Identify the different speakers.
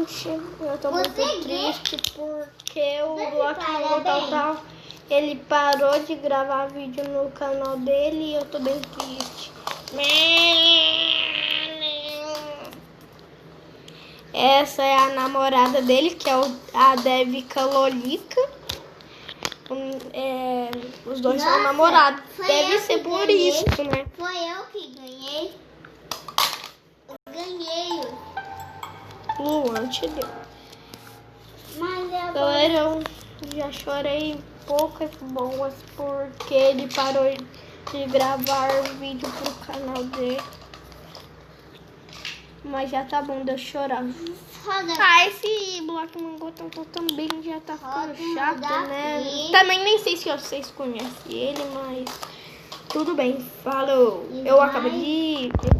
Speaker 1: gente, eu tô muito triste porque o Block Total, ele parou de gravar vídeo no canal dele e eu tô bem triste. Essa é a namorada dele, que é a Devica Lolica. Os dois são namorados. Deve ser por isso, né?
Speaker 2: Foi eu que ganhei. Eu ganhei.
Speaker 1: Luan te deu.
Speaker 2: Mas
Speaker 1: Galera, eu já chorei poucas boas porque ele parou de gravar vídeo pro canal dele. Mas já tá bom de eu chorar. Esse Block Mango também já tá ficando chato, né? Também nem sei se vocês conhecem ele, mas tudo bem. Falou. Eu acabei de